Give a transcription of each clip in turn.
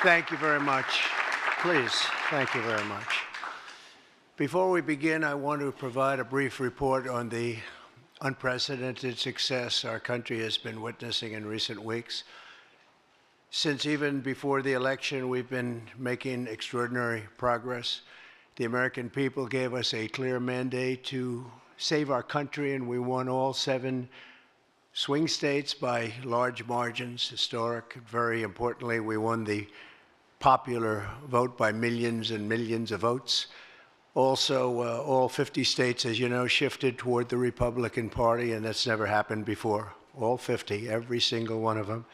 Thank you very much. Please, thank you very much. Before we begin, I want to provide a brief report on the unprecedented success our country has been witnessing in recent weeks. Since even before the election, we've been making extraordinary progress. The American people gave us a clear mandate to save our country, and we won all 7 swing states by large margins, historic. Very importantly, we won the popular vote by millions and millions of votes. Also, all 50 states, as you know, shifted toward the Republican Party, and that's never happened before. All 50, every single one of them.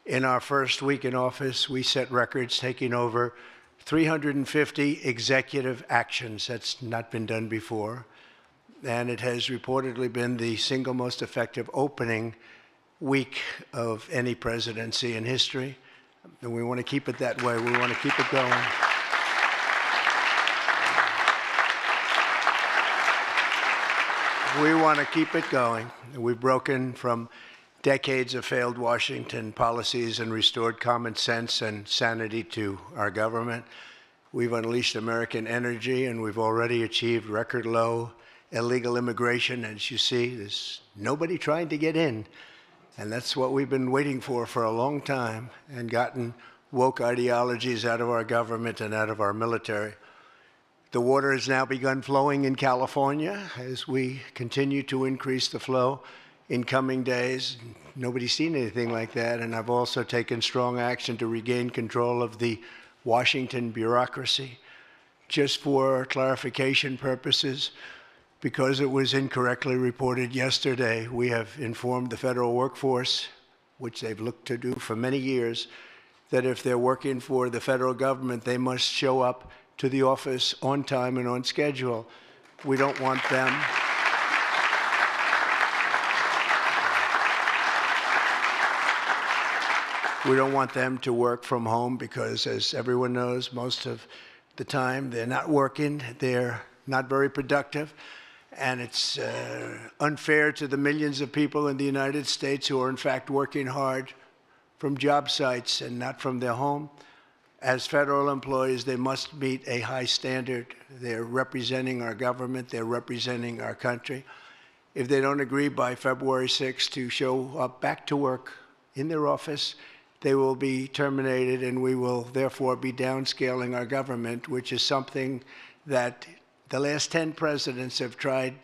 In our first week in office, we set records, taking over 350 executive actions. That's not been done before. And it has reportedly been the single most effective opening week of any presidency in history. And we want to keep it that way. We want to keep it going. We want to keep it going. We've broken from decades of failed Washington policies and restored common sense and sanity to our government. We've unleashed American energy, and we've already achieved record low illegal immigration. As you see, there's nobody trying to get in. And that's what we've been waiting for a long time, and gotten woke ideologies out of our government and out of our military. The water has now begun flowing in California as we continue to increase the flow in coming days. Nobody's seen anything like that. And I've also taken strong action to regain control of the Washington bureaucracy. Just for clarification purposes, because it was incorrectly reported yesterday, we have informed the federal workforce, which they've looked to do for many years, that if they're working for the federal government, they must show up to the office on time and on schedule. We don't want them to work from home because, as everyone knows, most of the time they're not working, they're not very productive. And it's unfair to the millions of people in the United States who are, in fact, working hard from job sites and not from their home. As federal employees, they must meet a high standard. They're representing our government. They're representing our country. If they don't agree by February 6th to show up back to work in their office, they will be terminated, and we will therefore be downscaling our government, which is something that the last 10 presidents have tried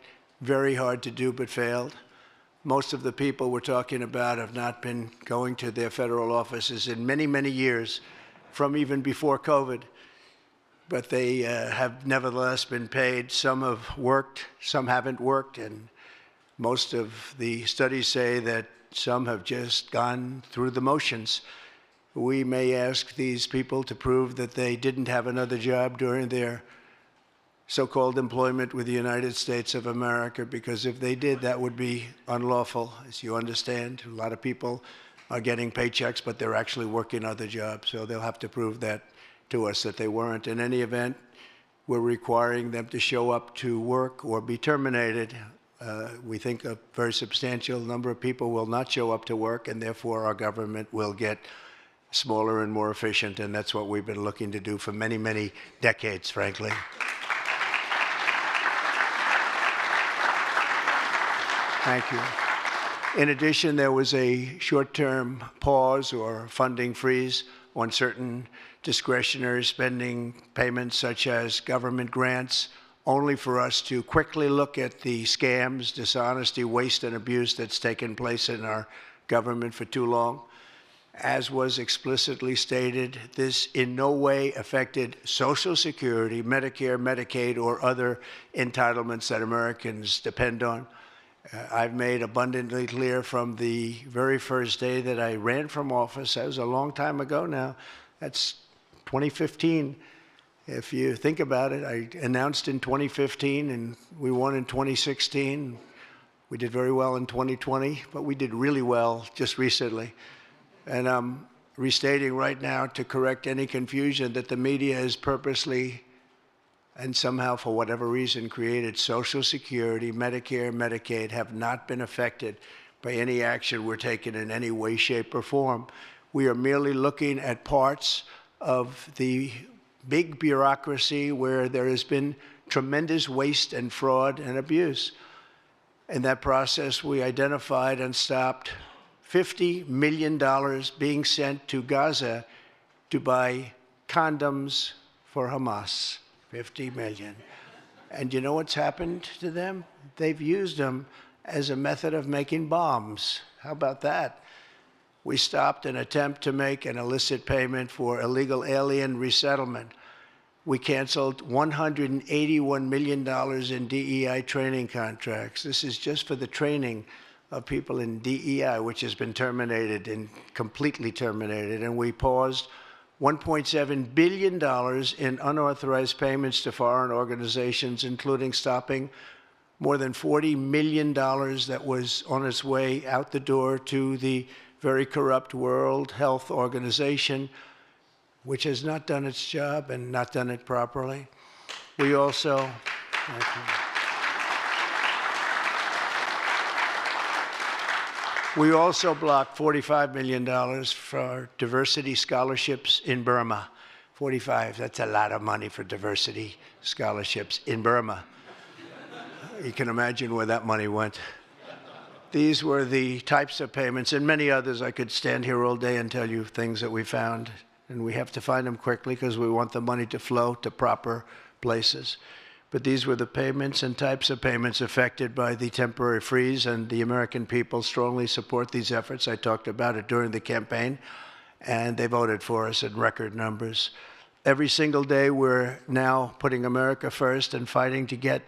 very hard to do but failed. Most of the people we're talking about have not been going to their federal offices in many, many years, from even before COVID. But they have nevertheless been paid. Some have worked, some haven't worked, and most of the studies say that some have just gone through the motions. We may ask these people to prove that they didn't have another job during their so-called employment with the United States of America, because if they did, that would be unlawful. As you understand, a lot of people are getting paychecks, but they're actually working other jobs. So they'll have to prove that to us, that they weren't. In any event, we're requiring them to show up to work or be terminated. We think a very substantial number of people will not show up to work, and therefore our government will get smaller and more efficient. And that's what we've been looking to do for many, many decades, frankly. Thank you. In addition, there was a short-term pause or funding freeze on certain discretionary spending payments, such as government grants, only for us to quickly look at the scams, dishonesty, waste, and abuse that's taken place in our government for too long. As was explicitly stated, this in no way affected Social Security, Medicare, Medicaid, or other entitlements that Americans depend on. I've made abundantly clear from the very first day that I ran from office. That was a long time ago now. That's 2015. If you think about it, I announced in 2015, and we won in 2016. We did very well in 2020, but we did really well just recently. And I'm restating right now to correct any confusion that the media has purposely and somehow, for whatever reason, created Social Security, Medicare, Medicaid have not been affected by any action we're taking in any way, shape, or form. We are merely looking at parts of the big bureaucracy where there has been tremendous waste and fraud and abuse. In that process, we identified and stopped $50 million being sent to Gaza to buy condoms for Hamas. 50 million. And you know what's happened to them? They've used them as a method of making bombs. How about that? We stopped an attempt to make an illicit payment for illegal alien resettlement. We canceled $181 million in DEI training contracts. This is just for the training of people in DEI, which has been terminated and completely terminated. And we paused $1.7 billion in unauthorized payments to foreign organizations, including stopping more than $40 million that was on its way out the door to the very corrupt World Health Organization, which has not done its job and not done it properly. We also, blocked $45 million for diversity scholarships in Burma. 45, that's a lot of money for diversity scholarships in Burma. You can imagine where that money went. These were the types of payments, and many others. I could stand here all day and tell you things that we found, and we have to find them quickly because we want the money to flow to proper places. But these were the payments and types of payments affected by the temporary freeze, and the American people strongly support these efforts. I talked about it during the campaign, and they voted for us in record numbers. Every single day, we're now putting America first and fighting to get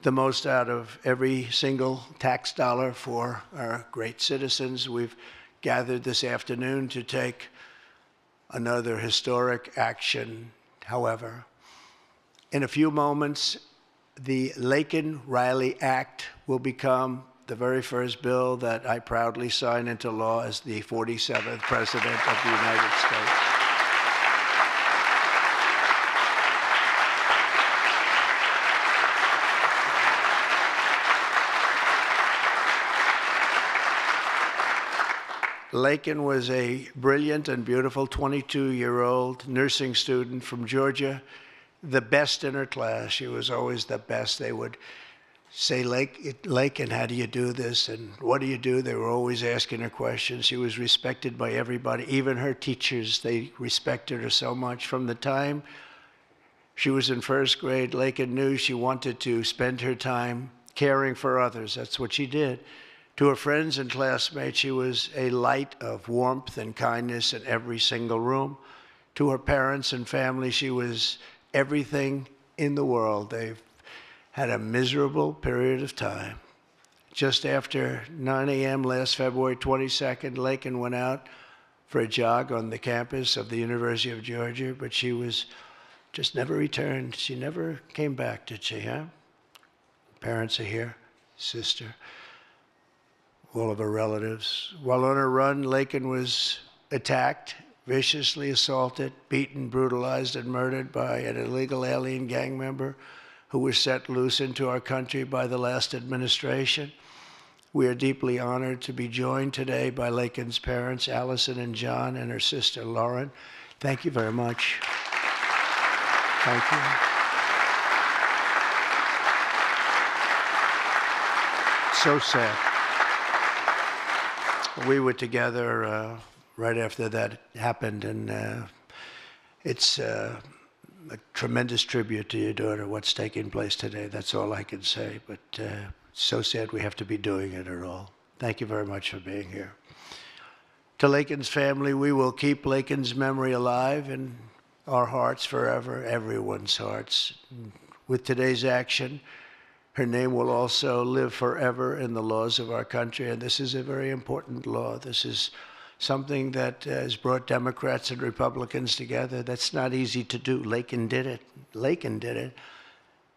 the most out of every single tax dollar for our great citizens. We've gathered this afternoon to take another historic action. However, in a few moments, the Laken Riley Act will become the very first bill that I proudly sign into law as the 47th President of the United States. Laken was a brilliant and beautiful 22-year-old nursing student from Georgia, the best in her class. She was always the best. They would say, Laken, how do you do this? And what do you do? They were always asking her questions. She was respected by everybody, even her teachers. They respected her so much. From the time she was in first grade, Laken knew she wanted to spend her time caring for others. That's what she did. To her friends and classmates, she was a light of warmth and kindness in every single room. To her parents and family, she was everything in the world. They've had a miserable period of time. Just after 9 a.m. last February 22nd, Laken went out for a jog on the campus of the University of Georgia, but she was just never returned. She never came back, did she, huh? Parents are here, sister, all of her relatives. While on her run, Laken was attacked, viciously assaulted, beaten, brutalized, and murdered by an illegal alien gang member who was set loose into our country by the last administration. We are deeply honored to be joined today by Laken's parents, Allison and John, and her sister, Lauren. Thank you very much. Thank you. So sad. We were together right after that happened, and it's a tremendous tribute to your daughter, what's taking place today. That's all I can say, but it's so sad we have to be doing it at all. Thank you very much for being here. To Laken's family, we will keep Laken's memory alive in our hearts forever, everyone's hearts. With today's action, her name will also live forever in the laws of our country, and this is a very important law. This is something that has brought Democrats and Republicans together. That's not easy to do. Laken did it. Laken did it.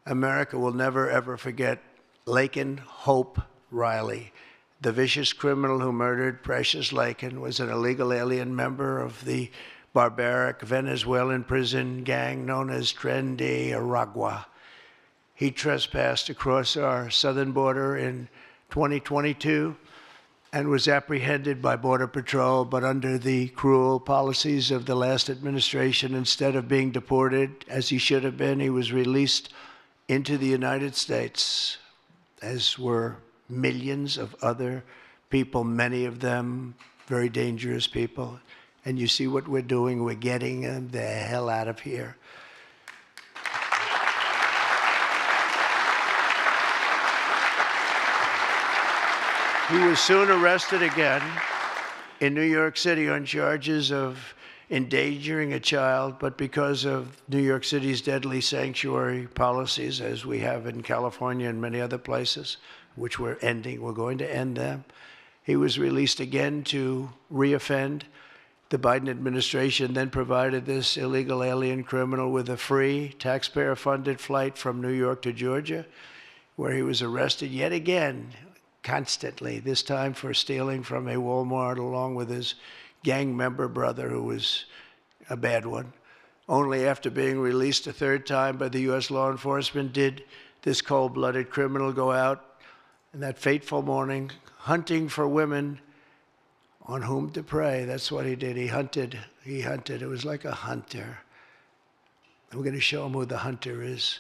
America will never, ever forget Laken Hope Riley. The vicious criminal who murdered Precious Laken was an illegal alien member of the barbaric Venezuelan prison gang known as Tren de Aragua. He trespassed across our southern border in 2022 and was apprehended by Border Patrol, but under the cruel policies of the last administration, instead of being deported, as he should have been, he was released into the United States, as were millions of other people, many of them very dangerous people. And you see what we're doing, we're getting them the hell out of here. He was soon arrested again in New York City on charges of endangering a child, but because of New York City's deadly sanctuary policies, as we have in California and many other places, which we're going to end them, he was released again to reoffend. The Biden administration then provided this illegal alien criminal with a free, taxpayer-funded flight from New York to Georgia, where he was arrested yet again, constantly, this time for stealing from a Walmart along with his gang member brother, who was a bad one. Only after being released a third time by the U.S. law enforcement did this cold-blooded criminal go out in that fateful morning hunting for women on whom to prey. That's what he did. He hunted. It was like a hunter. I'm going to show him who the hunter is.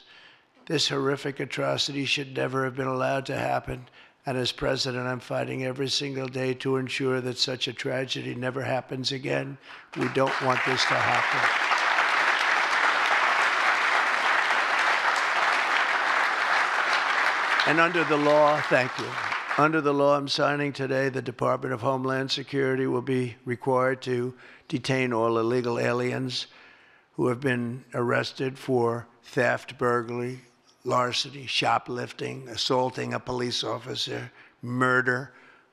This horrific atrocity should never have been allowed to happen. And as president, I'm fighting every single day to ensure that such a tragedy never happens again. We don't want this to happen. And under the law, thank you. Under the law I'm signing today, the Department of Homeland Security will be required to detain all illegal aliens who have been arrested for theft, burglary, larceny, shoplifting, assaulting a police officer, murder,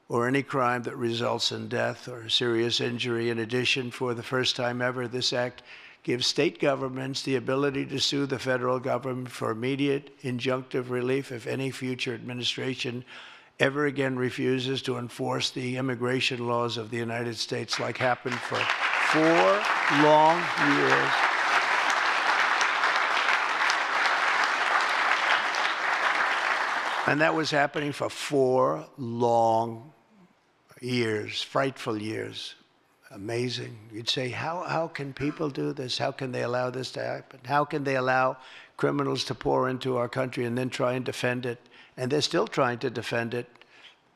or any crime that results in death or serious injury. In addition, for the first time ever, this act gives state governments the ability to sue the federal government for immediate injunctive relief if any future administration ever again refuses to enforce the immigration laws of the United States, like happened for 4 long years. And that was happening for 4 long years, frightful years. Amazing. You'd say, how can people do this? How can they allow this to happen? How can they allow criminals to pour into our country and then try and defend it? And they're still trying to defend it,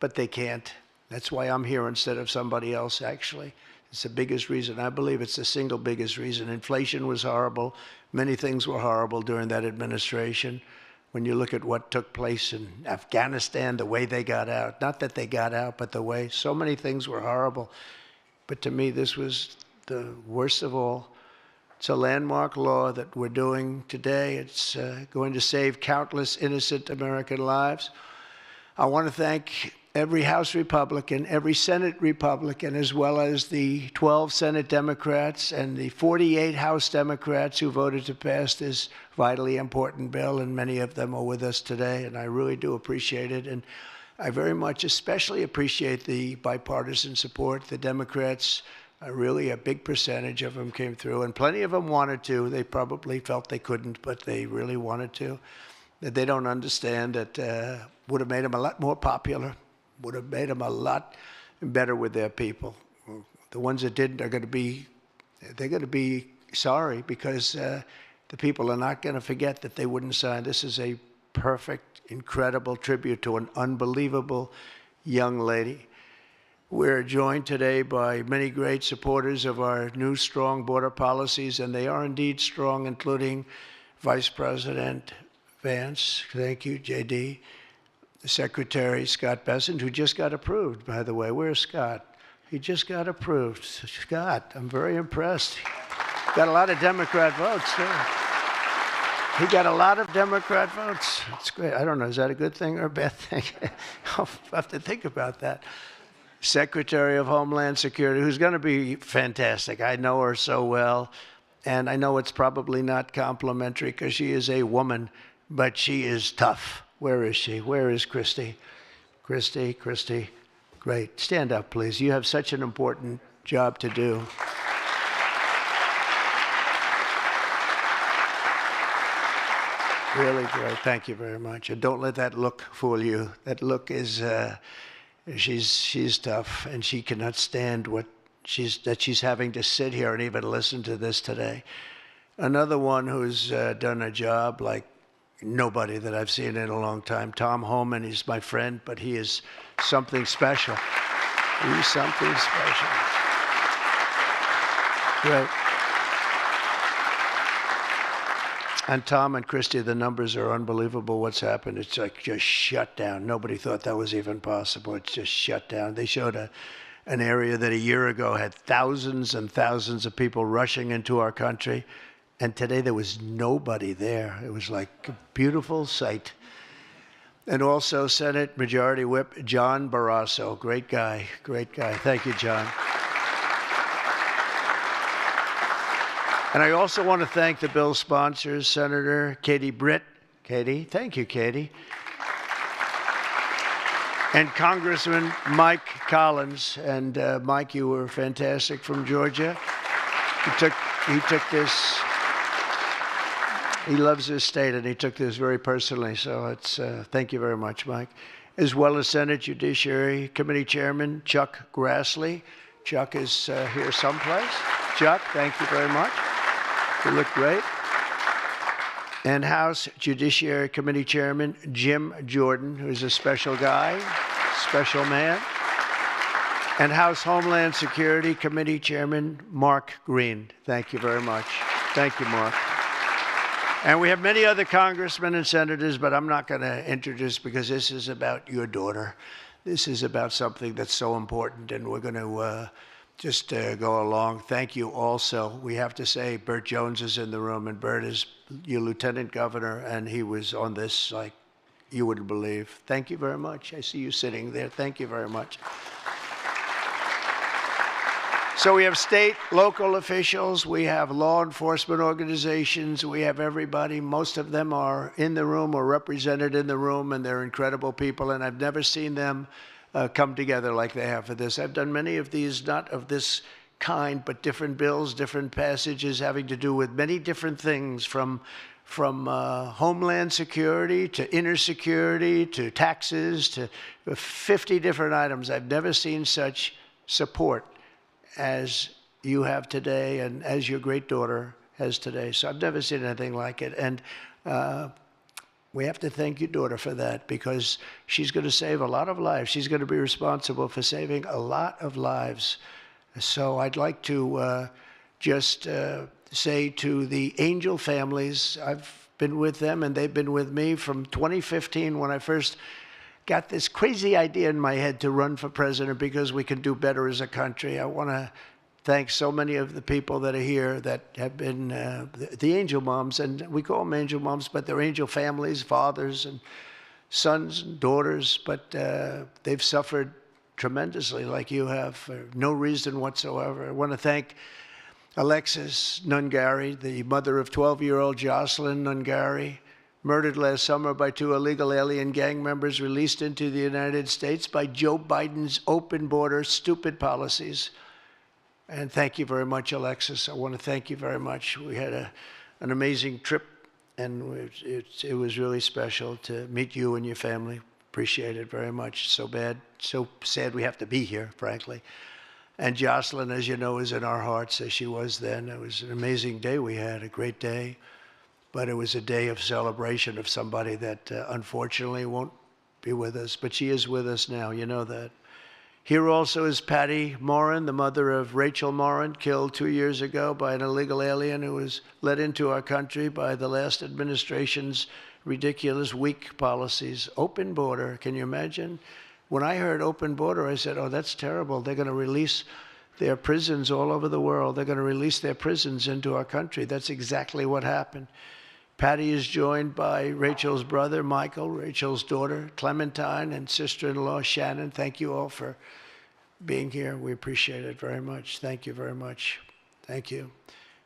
but they can't. That's why I'm here instead of somebody else, actually. It's the biggest reason. I believe it's the single biggest reason. Inflation was horrible. Many things were horrible during that administration. When you look at what took place in Afghanistan, the way they got out, not that they got out, but the way so many things were horrible. But to me, this was the worst of all. It's a landmark law that we're doing today. It's going to save countless innocent American lives. I want to thank every House Republican, every Senate Republican, as well as the 12 Senate Democrats and the 48 House Democrats who voted to pass this vitally important bill, and many of them are with us today, and I really do appreciate it. And I very much especially appreciate the bipartisan support. The Democrats, really a big percentage of them came through, and plenty of them wanted to. They probably felt they couldn't, but they really wanted to. That they don't understand that would have made them a lot more popular, would have made them a lot better with their people. The ones that didn't are going to be sorry, because the people are not going to forget that they wouldn't sign. This is a perfect, incredible tribute to an unbelievable young lady. We're joined today by many great supporters of our new strong border policies, and they are indeed strong, including Vice President Vance, thank you, JD, Secretary Scott Bessent, who just got approved, by the way. Where's Scott? He just got approved. Scott, I'm very impressed. Got a lot of Democrat votes, too. He got a lot of Democrat votes. That's great. I don't know, is that a good thing or a bad thing? I'll have to think about that. Secretary of Homeland Security, who's going to be fantastic. I know her so well, and I know it's probably not complimentary because she is a woman, but she is tough. Where is she? Where is Christy? Christy, great. Stand up, please. You have such an important job to do. Really great. Thank you very much. And don't let that look fool you. That look is She's tough, and she cannot stand what she's having to sit here and even listen to this today. Another one who's done a job like nobody that I've seen in a long time, Tom Homan. He's my friend, but he is something special. He's something special. Great. And Tom and Christy, the numbers are unbelievable. What's happened? It's like just shut down. Nobody thought that was even possible. It's just shut down. They showed an area that a year ago had thousands and thousands of people rushing into our country. And today there was nobody there. It was like a beautiful sight. And also Senate Majority Whip John Barrasso. Great guy, great guy. Thank you, John. And I also want to thank the bill sponsors, Senator Katie Britt. Katie, thank you, Katie. And Congressman Mike Collins. And Mike, you were fantastic from Georgia. He took this, he loves his state, and he took this very personally. So it's, thank you very much, Mike. As well as Senate Judiciary Committee Chairman Chuck Grassley. Chuck is here someplace. Chuck, thank you very much. You look great. And House Judiciary Committee Chairman Jim Jordan, who's a special guy, special man. And House Homeland Security Committee Chairman Mark Green. Thank you very much. Thank you, Mark. And we have many other congressmen and senators, but I'm not going to introduce because this is about your daughter. This is about something that's so important, and we're going to just go along. Thank you also. We have to say Burt Jones is in the room, and Burt is your lieutenant governor, and he was on this like you wouldn't believe. Thank you very much. I see you sitting there. Thank you very much. So we have state, local officials, we have law enforcement organizations, we have everybody. Most of them are in the room or represented in the room, and they're incredible people, and I've never seen them come together like they have for this. I've done many of these, not of this kind, but different bills, different passages having to do with many different things, from homeland security to inner security to taxes to 50 different items. I've never seen such support as you have today and as your great daughter has today. So I've never seen anything like it. And we have to thank your daughter for that, because she's going to save a lot of lives. She's going to be responsible for saving a lot of lives. So I'd like to just say to the Angel families, I've been with them and they've been with me from 2015 when I first got this crazy idea in my head to run for president because we can do better as a country. I want to thank so many of the people that are here that have been the angel moms, and we call them angel moms, but they're angel families, fathers and sons and daughters, but they've suffered tremendously like you have for no reason whatsoever. I want to thank Alexis Nungari, the mother of 12-year-old Jocelyn Nungari, murdered last summer by 2 illegal alien gang members released into the United States by Joe Biden's open border, stupid policies. And thank you very much, Alexis. I want to thank you very much. We had an amazing trip, and it was really special to meet you and your family. Appreciate it very much. So sad we have to be here, frankly. And Jocelyn, as you know, is in our hearts, as she was then. It was an amazing day we had, a great day. But it was a day of celebration of somebody that unfortunately won't be with us. But she is with us now, you know that. Here also is Patty Morin, the mother of Rachel Morin, killed 2 years ago by an illegal alien who was let into our country by the last administration's ridiculous, weak policies. Open border, can you imagine? When I heard open border, I said, oh, that's terrible. They're going to release their prisons all over the world. They're going to release their prisons into our country. That's exactly what happened. Patty is joined by Rachel's brother, Michael, Rachel's daughter, Clementine, and sister-in-law, Shannon. Thank you all for being here. We appreciate it very much. Thank you very much. Thank you.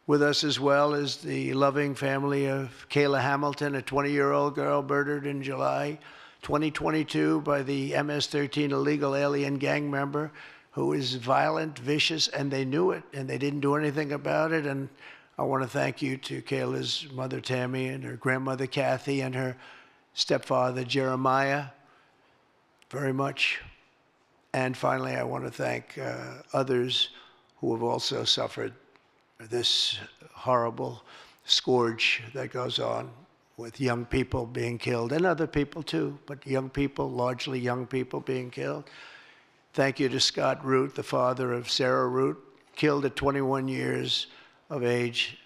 With us as well is the loving family of Kayla Hamilton, a 20-year-old girl murdered in July 2022 by the MS-13 illegal alien gang member who is violent, vicious, and they knew it, and they didn't do anything about it. And I want to thank you to Kayla's mother, Tammy, and her grandmother, Kathy, and her stepfather, Jeremiah, very much. And finally, I want to thank others who have also suffered this horrible scourge that goes on with young people being killed, and other people too, but young people, largely young people being killed. Thank you to Scott Root, the father of Sarah Root, killed at 21 years of age.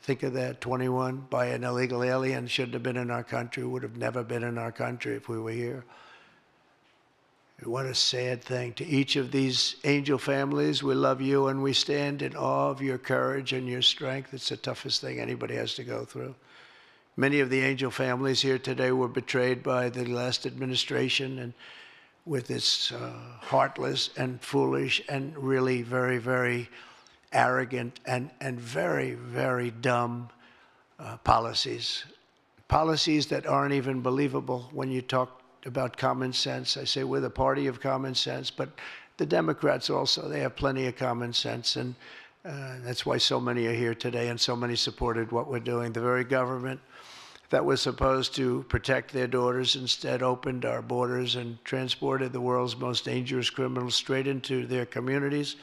Think of that, 21, by an illegal alien. Shouldn't have been in our country, would have never been in our country if we were here. What a sad thing. To each of these angel families, we love you and we stand in awe of your courage and your strength. It's the toughest thing anybody has to go through. Many of the angel families here today were betrayed by the last administration and with its heartless and foolish and really very, very arrogant and very, very dumb policies. Policies that aren't even believable when you talk about common sense. I say we're the party of common sense, but the Democrats also, they have plenty of common sense, and that's why so many are here today and so many supported what we're doing. The very government that was supposed to protect their daughters instead opened our borders and transported the world's most dangerous criminals straight into their communities.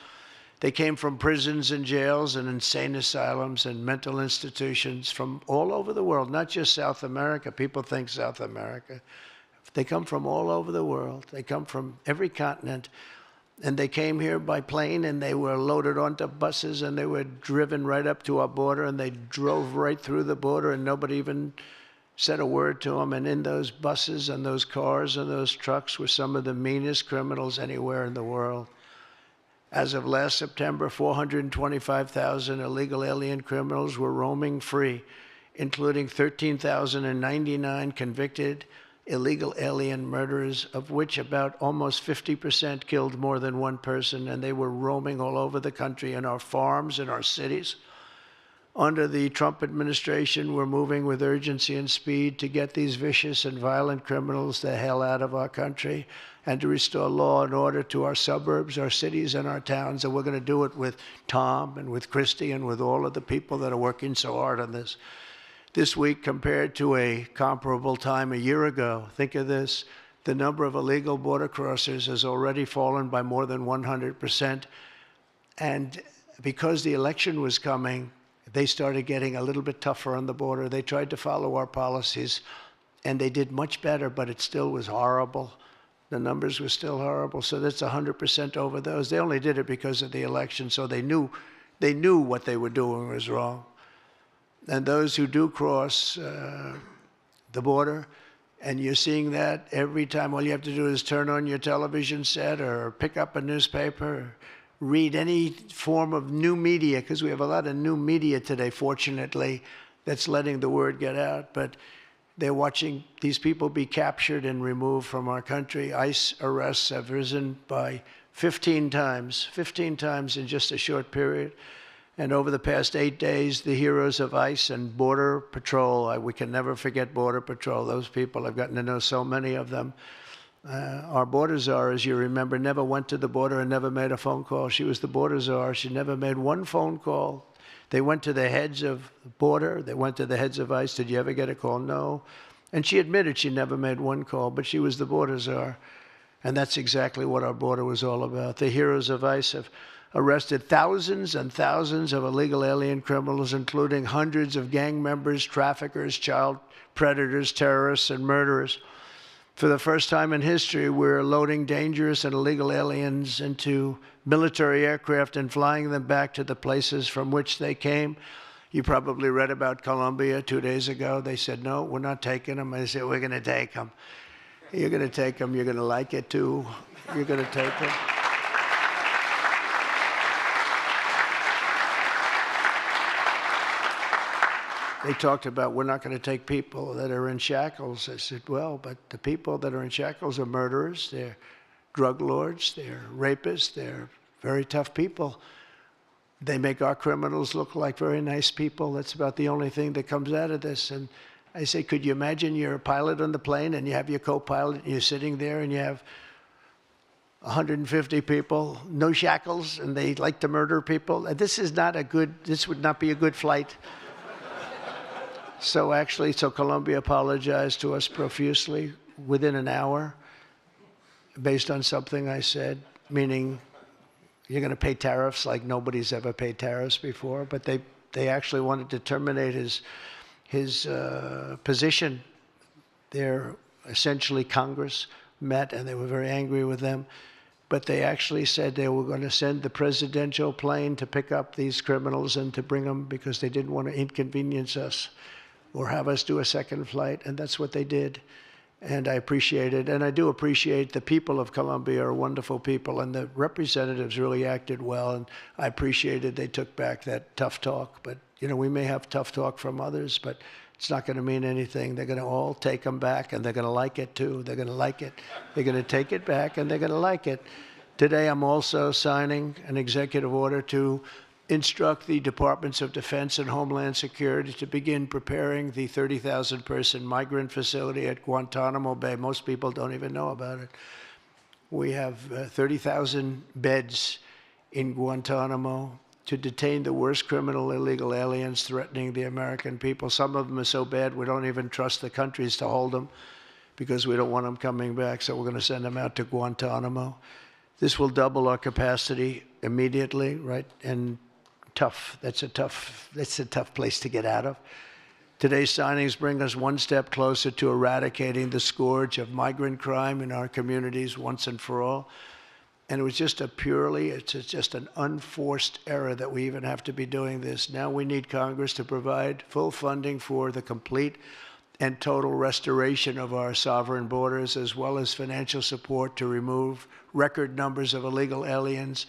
They came from prisons and jails and insane asylums and mental institutions from all over the world, not just South America. People think South America. They come from all over the world. They come from every continent. And they came here by plane, and they were loaded onto buses, and they were driven right up to our border, and they drove right through the border, and nobody even said a word to them. And in those buses and those cars and those trucks were some of the meanest criminals anywhere in the world. As of last September, 425,000 illegal alien criminals were roaming free, including 13,099 convicted illegal alien murderers, of which about almost 50% killed more than one person, and they were roaming all over the country in our farms, in our cities. Under the Trump administration, we're moving with urgency and speed to get these vicious and violent criminals the hell out of our country and to restore law and order to our suburbs, our cities, and our towns. And we're going to do it with Tom and with Christy and with all of the people that are working so hard on this. This week, compared to a comparable time a year ago, think of this, the number of illegal border crossers has already fallen by more than 100%. And because the election was coming, they started getting a little bit tougher on the border. They tried to follow our policies, and they did much better, but it still was horrible. The numbers were still horrible, so that's 100% over those. They only did it because of the election, so they knew what they were doing was wrong. And those who do cross the border, and you're seeing that every time, all you have to do is turn on your television set or pick up a newspaper, or read any form of new media, because we have a lot of new media today, fortunately, that's letting the word get out. But they're watching these people be captured and removed from our country. ICE arrests have risen by 15 times in just a short period. And over the past 8 days, the heroes of ICE and Border Patrol, we can never forget Border Patrol. Those people, I've gotten to know so many of them. Our border czar, as you remember, never went to the border and never made a phone call. She was the border czar. She never made one phone call. They went to the heads of the border. They went to the heads of ICE. Did you ever get a call? No. And she admitted she never made one call, but she was the border czar. And that's exactly what our border was all about. The heroes of ICE have arrested thousands and thousands of illegal alien criminals, including hundreds of gang members, traffickers, child predators, terrorists, and murderers. For the first time in history, we're loading dangerous and illegal aliens into military aircraft and flying them back to the places from which they came. You probably read about Colombia 2 days ago. They said, no, we're not taking them. I said, we're going to take them. You're going to take them. You're going to like it, too. You're going to take them. They talked about, we're not going to take people that are in shackles. I said, well, but the people that are in shackles are murderers, they're drug lords, they're rapists, they're very tough people. They make our criminals look like very nice people. That's about the only thing that comes out of this. And I say, could you imagine you're a pilot on the plane and you have your co-pilot and you're sitting there and you have 150 people, no shackles, and they like to murder people? This would not be a good flight. So Colombia apologized to us profusely within an hour. based on something I said, meaning you're going to pay tariffs like nobody's ever paid tariffs before, but they actually wanted to terminate his position. They're essentially Congress met, and they were very angry with them. But they actually said they were going to send the presidential plane to pick up these criminals and to bring them because they didn't want to inconvenience us or have us do a second flight, and that's what they did. And I appreciate it, and I do appreciate the people of Colombia are wonderful people, and the representatives really acted well, and I appreciated they took back that tough talk. But, you know, we may have tough talk from others, but it's not going to mean anything. They're going to all take them back, and they're going to like it, too. They're going to like it. They're going to take it back, and they're going to like it. Today, I'm also signing an executive order to instruct the Departments of Defense and Homeland Security to begin preparing the 30,000-person migrant facility at Guantanamo Bay. Most people don't even know about it. We have 30,000 beds in Guantanamo to detain the worst criminal illegal aliens threatening the American people. Some of them are so bad we don't even trust the countries to hold them because we don't want them coming back, so we're going to send them out to Guantanamo. This will double our capacity immediately, right? And tough. That's a tough place to get out of. Today's signings bring us one step closer to eradicating the scourge of migrant crime in our communities once and for all. And it was just it's just an unforced error that we even have to be doing this. Now we need Congress to provide full funding for the complete and total restoration of our sovereign borders, as well as financial support to remove record numbers of illegal aliens.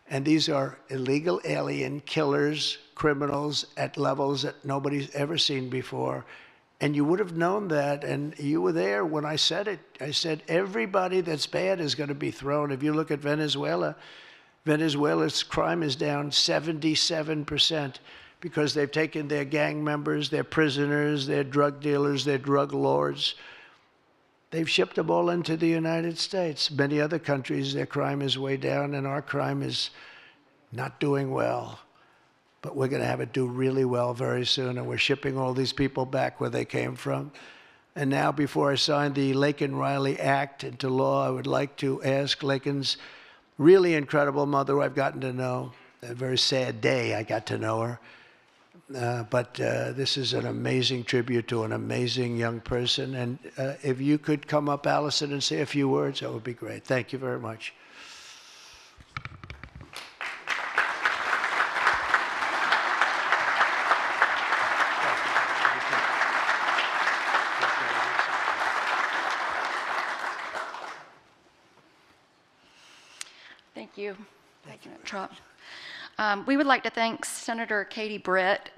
And these are illegal alien killers, criminals at levels that nobody's ever seen before. And you would have known that, and you were there when I said it. I said everybody that's bad is going to be thrown. If you look at Venezuela, Venezuela's crime is down 77% because they've taken their gang members, their prisoners, their drug dealers, their drug lords. They've shipped them all into the United States. Many other countries, their crime is way down, and our crime is not doing well. But we're going to have it do really well very soon, and we're shipping all these people back where they came from. And now, before I sign the Laken Riley Act into law, I would like to ask Laken's really incredible mother, who I've gotten to know. A very sad day I got to know her. But this is an amazing tribute to an amazing young person. And if you could come up, Allison, and say a few words, that would be great. Thank you very much. Thank you, President Trump. We would like to thank Senator Katie Britt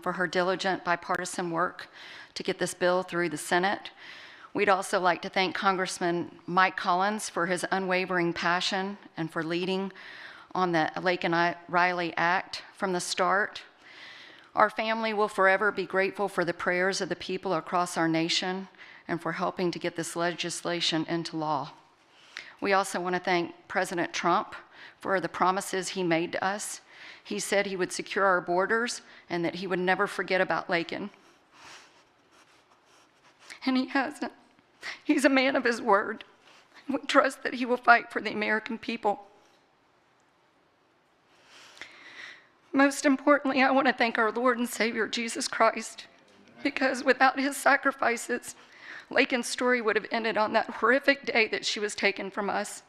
for her diligent bipartisan work to get this bill through the Senate. We'd also like to thank Congressman Mike Collins for his unwavering passion and for leading on the Laken Riley Act from the start. Our family will forever be grateful for the prayers of the people across our nation and for helping to get this legislation into law. We also want to thank President Trump for the promises he made to us. He said he would secure our borders and that he would never forget about Laken. And he hasn't. He's a man of his word. We trust that he will fight for the American people. Most importantly, I want to thank our Lord and Savior, Jesus Christ, because without his sacrifices, Laken's story would have ended on that horrific day that she was taken from us.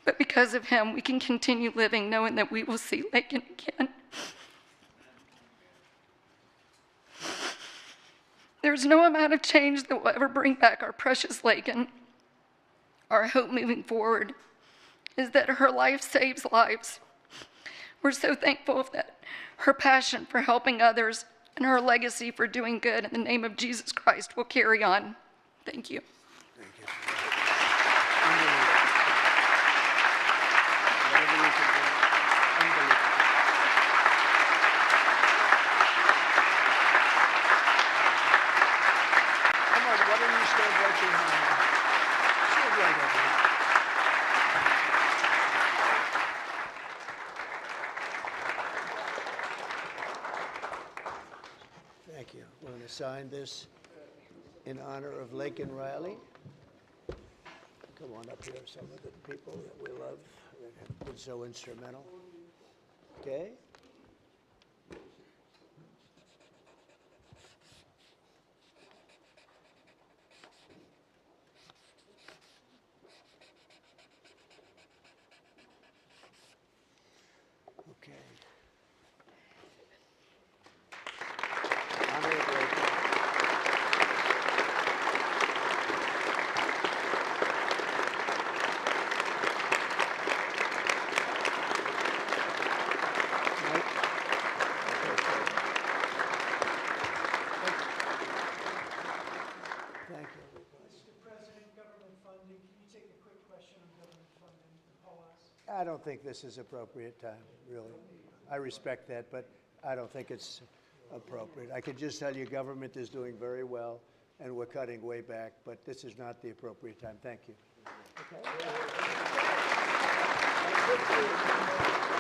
But because of him, we can continue living knowing that we will see Laken again. There's no amount of change that will ever bring back our precious Laken. Our hope moving forward is that her life saves lives. We're so thankful that her passion for helping others and her legacy for doing good in the name of Jesus Christ will carry on. Thank you. Thank you. Come on, why don't you stand right behind me? Stand right over here. Thank you. We're going to sign this in honor of Laken Riley. Come on up here, some of the people that we love that have been so instrumental. Okay? Okay. Honorable. Thank you. Mr. President, government funding, can you take a quick question on government funding to Paul asked? I don't think this is appropriate time, really. I respect that, but I don't think it's appropriate. I can just tell you government is doing very well, and we're cutting way back, but this is not the appropriate time. Thank you. Okay.